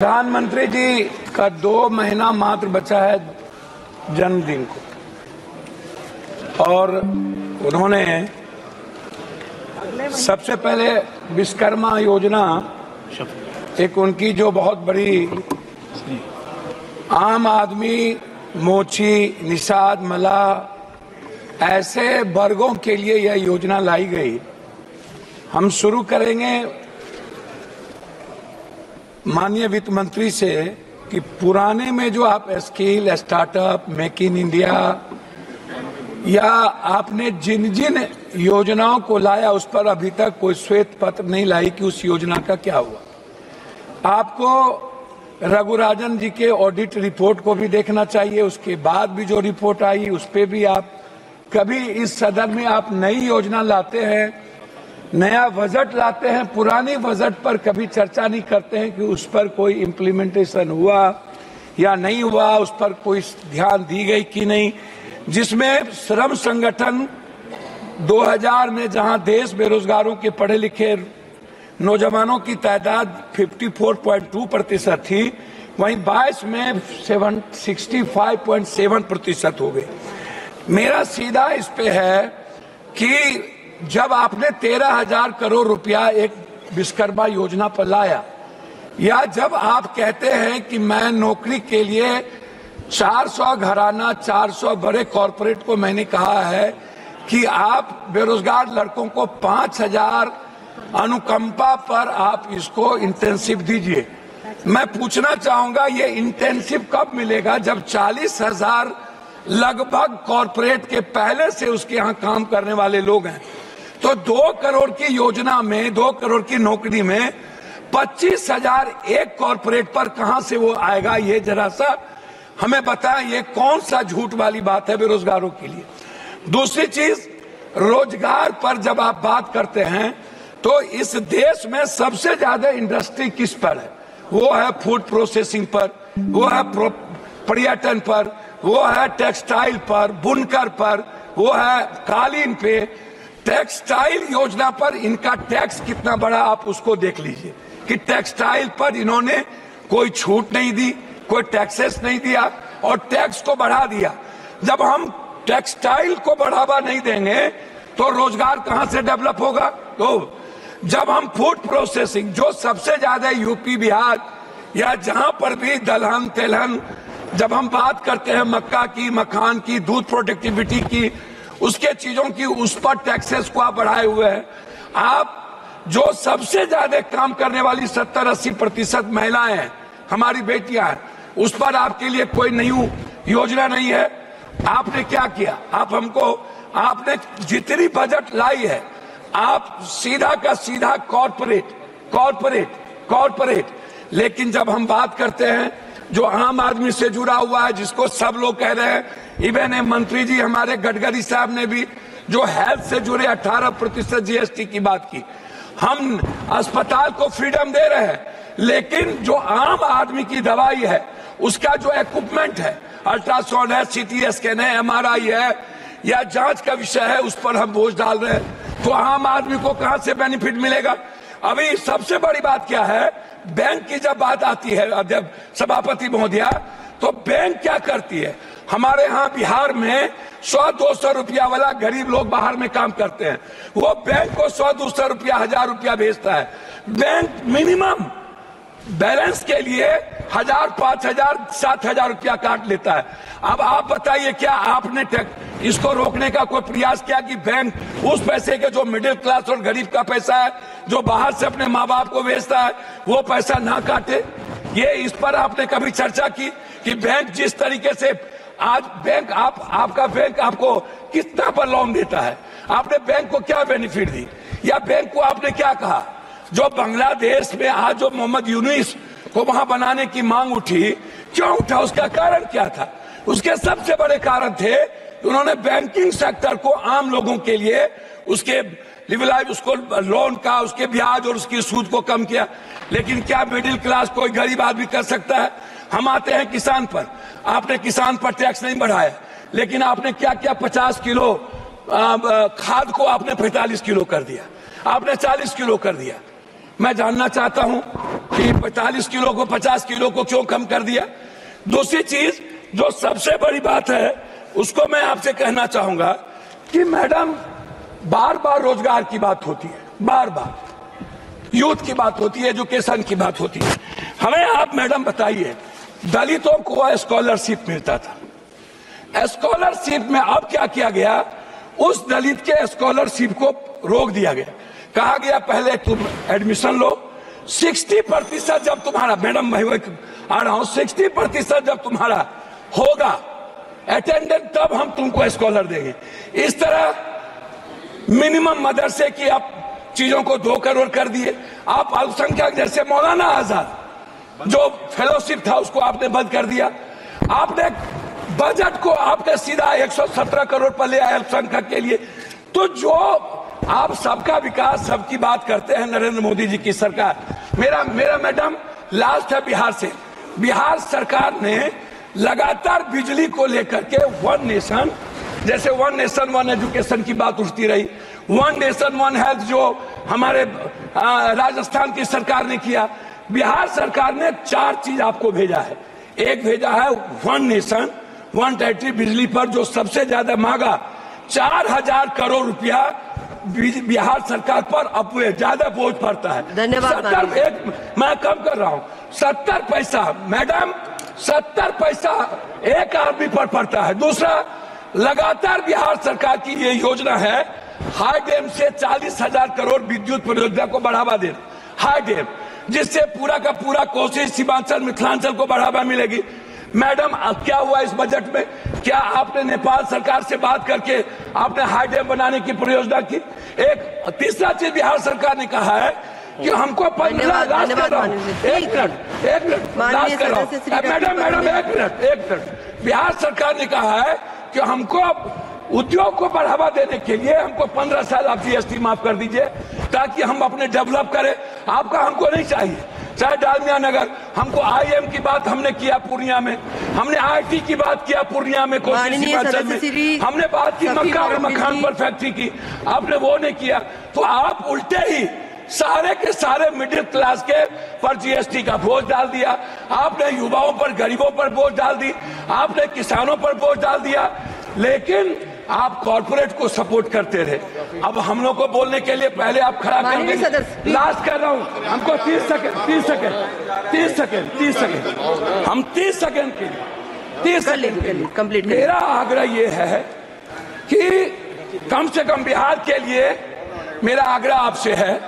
प्रधानमंत्री जी का 2 महीना मात्र बचा है जन्मदिन को और उन्होंने सबसे पहले विश्वकर्मा योजना एक उनकी जो बहुत बड़ी आम आदमी, मोची, निषाद, मलाह ऐसे वर्गों के लिए यह योजना लाई गई। हम शुरू करेंगे माननीय वित्त मंत्री से कि पुराने में जो आप skill, startup, make in India या आपने जिन जिन योजनाओं को लाया उस पर अभी तक कोई श्वेत पत्र नहीं लाई कि उस योजना का क्या हुआ। आपको रघुराजन जी के ऑडिट रिपोर्ट को भी देखना चाहिए। उसके बाद भी जो रिपोर्ट आई उस पे भी आप कभी इस सदन में आप नई योजना लाते हैं, नया बजट लाते हैं, पुरानी बजट पर कभी चर्चा नहीं करते हैं कि उस पर कोई इम्प्लीमेंटेशन हुआ या नहीं हुआ, उस पर कोई ध्यान दी गई कि नहीं। जिसमें श्रम संगठन 2000 में जहां देश बेरोजगारों के पढ़े लिखे नौजवानों की तादाद 54.2% थी, वहीं 22 में 65.7% हो गई। मेरा सीधा इस पे है कि जब आपने 13,000 करोड़ रुपया एक विश्वकर्मा योजना पर लाया, या जब आप कहते हैं कि मैं नौकरी के लिए 400 घराना, 400 बड़े कॉरपोरेट को मैंने कहा है कि आप बेरोजगार लड़कों को 5,000 अनुकंपा पर आप इसको इंटेंसिव दीजिए। मैं पूछना चाहूंगा ये इंटेंसिव कब मिलेगा? जब 40,000 लगभग कॉरपोरेट के पहले से उसके यहाँ काम करने वाले लोग हैं। तो 2 करोड़ की योजना में, 2 करोड़ की नौकरी में 25,000 एक कॉरपोरेट पर कहां से वो आएगा? ये जरा सा हमें बताएं, ये कौन सा झूठ वाली बात है बेरोजगारों के लिए। दूसरी चीज, रोजगार पर जब आप बात करते हैं तो इस देश में सबसे ज्यादा इंडस्ट्री किस पर है? वो है फूड प्रोसेसिंग पर, वो है पर्यटन पर, वो है टेक्सटाइल पर, बुनकर पर, वो है कालीन पे। टेक्सटाइल योजना पर इनका टैक्स कितना बड़ा आप उसको देख लीजिए कि टेक्सटाइल पर इन्होंने कोई छूट नहीं दी, कोई टैक्सेस नहीं दिया और टैक्स को बढ़ा दिया। जब हम टेक्सटाइल को बढ़ावा नहीं देंगे तो रोजगार कहां से डेवलप होगा? तो जब हम फूड प्रोसेसिंग, जो सबसे ज्यादा यूपी, बिहार या जहां पर भी दलहन तेलहन, जब हम बात करते हैं मक्का की, मखान की, दूध प्रोडक्टिविटी की, उसके चीजों की, उस पर टैक्सेस को आप बढ़ाए हुए हैं। आप जो सबसे ज्यादा काम करने वाली 70-80% महिलाएं हैं, हमारी बेटियां हैं, उस पर आपके लिए कोई नई योजना नहीं है। आपने क्या किया? आपने जितनी बजट लाई है आप सीधा का सीधा कॉर्पोरेट। लेकिन जब हम बात करते हैं जो आम आदमी से जुड़ा हुआ है, जिसको सब लोग कह रहे हैं, इवन मंत्री जी हमारे गडकरी साहब ने भी जो हेल्थ से जुड़े 18% जीएसटी की बात की। हम अस्पताल को फ्रीडम दे रहे हैं, लेकिन जो आम आदमी की दवाई है, उसका जो इक्विपमेंट है, अल्ट्रासाउंड है, सीटी स्कैन है, एमआरआई है या जांच का विषय है, उस पर हम बोझ डाल रहे हैं। तो आम आदमी को कहां से बेनिफिट मिलेगा? अभी सबसे बड़ी बात क्या है, बैंक की जब बात आती है, जब सभापति महोदया, तो बैंक क्या करती है? हमारे यहाँ बिहार में 100-200 रुपया वाला गरीब लोग बाहर में काम करते हैं, वो बैंक को 100-200 रुपया, 1000 रुपया भेजता है। बैंक मिनिमम बैलेंस के लिए 1000, 5000, 7000 रुपया काट लेता है। अब आप बताइए, क्या आपने इसको रोकने का कोई प्रयास किया कि बैंक उस पैसे के, जो मिडिल क्लास और गरीब का पैसा है, जो बाहर से अपने माँ बाप को भेजता है, वो पैसा ना काटे? ये इस पर आपने कभी चर्चा की कि बैंक जिस तरीके से आज बैंक आपका बैंक आपको कितना पर लोन देता है? आपने बैंक को क्या बेनिफिट दी? या बैंक को आपने क्या कहा? जो बांग्लादेश में आज जो मोहम्मद यूनुस को वहां बनाने की मांग उठी, क्यों उठा? उसका कारण क्या था? उसके सबसे बड़े कारण थे कि उन्होंने बैंकिंग सेक्टर को आम लोगों के लिए उसके लिबरलाइज, उसको लोन का, उसके ब्याज और उसकी सूद को कम किया। लेकिन क्या मिडिल क्लास कोई गरीब आदमी कर सकता है? हम आते हैं किसान पर, आपने किसान पर टैक्स नहीं बढ़ाया, लेकिन आपने क्या किया? 50 किलो खाद को आपने 45 किलो कर दिया, आपने 40 किलो कर दिया। मैं जानना चाहता हूं कि 45 किलो को 50 किलो को क्यों कम कर दिया। दूसरी चीज जो सबसे बड़ी बात है उसको मैं आपसे कहना चाहूंगा कि मैडम बार बार रोजगार की बात होती है, बार बार यूथ की बात होती है, एजुकेशन की बात होती है। हमें आप मैडम बताइए, दलितों को स्कॉलरशिप मिलता था, स्कॉलरशिप में अब क्या किया गया, उस दलित के स्कॉलरशिप को रोक दिया गया। कहा गया पहले तुम एडमिशन लो, 60% जब तुम्हारा, मैडम मैं आ रहा हूं, 60% जब तुम्हारा होगा अटेंडेंस तब हम तुमको स्कॉलर देंगे। इस तरह मिनिमम मदरसे की आप चीजों को 2 करोड़ कर दिए। आप अल्पसंख्यक जैसे मौलाना आजाद जो फेलोशिप था उसको आपने बंद कर दिया। आपने बजट को आपने सीधा 117 करोड़ पर ले आए अल्पसंख्यक के लिए। तो जो आप सबका विकास, सबकी बात करते हैं नरेंद्र मोदी जी की सरकार। मेरा मैडम लास्ट है बिहार से। बिहार सरकार ने लगातार बिजली को लेकर के वन नेशन, जैसे वन नेशन वन एजुकेशन की बात उठती रही, वन नेशन वन हेल्थ जो हमारे राजस्थान की सरकार ने किया, बिहार सरकार ने 4 चीज आपको भेजा है। एक भेजा है वन नेशन वन टेरिटरी बिजली पर जो सबसे ज्यादा मांगा 4000 करोड़ रुपया बिहार सरकार पर अब ज्यादा बोझ पड़ता है। धन्यवाद। मैं कम कर रहा हूँ, 70 पैसा मैडम, 70 पैसा एक आदमी पर पड़ता है। दूसरा, लगातार बिहार सरकार की ये योजना है हाई डैम से 40,000 करोड़ विद्युत परियोजना को बढ़ावा देना, हाई डैम, जिससे पूरा का पूरा कोसी, सीमांचल, मिथिलांचल को बढ़ावा मिलेगी। मैडम क्या हुआ इस बजट में? क्या आपने नेपाल सरकार से बात करके आपने हाई डैम बनाने की परियोजना की? एक तीसरा चीज बिहार सरकार ने कहा है कि हमको 15 लाख कर रहा हूं, एक मिनट लास्ट कर रहा हूं मैडम, एक मिनट। बिहार सरकार ने कहा है कि हमको उद्योग को बढ़ावा देने के लिए हमको 15 साल आप जीएसटी माफ कर दीजिए ताकि हम अपने डेवलप करें। आपका हमको नहीं चाहिए, चाहे डालमिया नगर, हमको आईएम की बात हमने किया पूर्णिया में, हमने आईटी की बात किया पूर्णिया में, कोसी सीमांचल में हमने बात की, मक्का और मखान पर फैक्ट्री की, आपने वो नहीं किया। तो आप उल्टे ही सारे के सारे मिडिल क्लास के पर जीएसटी का बोझ डाल दिया, आपने युवाओं पर, गरीबों पर बोझ डाल दी, आपने किसानों पर बोझ डाल दिया, लेकिन आप कॉर्पोरेट को सपोर्ट करते रहे। अब हम लोग को बोलने के लिए पहले आप खड़ा कर देंगे। लास्ट कर रहा हूं, हमको 30 सेकंड हम 30 सेकंड के लिए 30 सेकंड कंप्लीट। मेरा आग्रह ये है कि कम से कम बिहार के लिए मेरा आग्रह आपसे है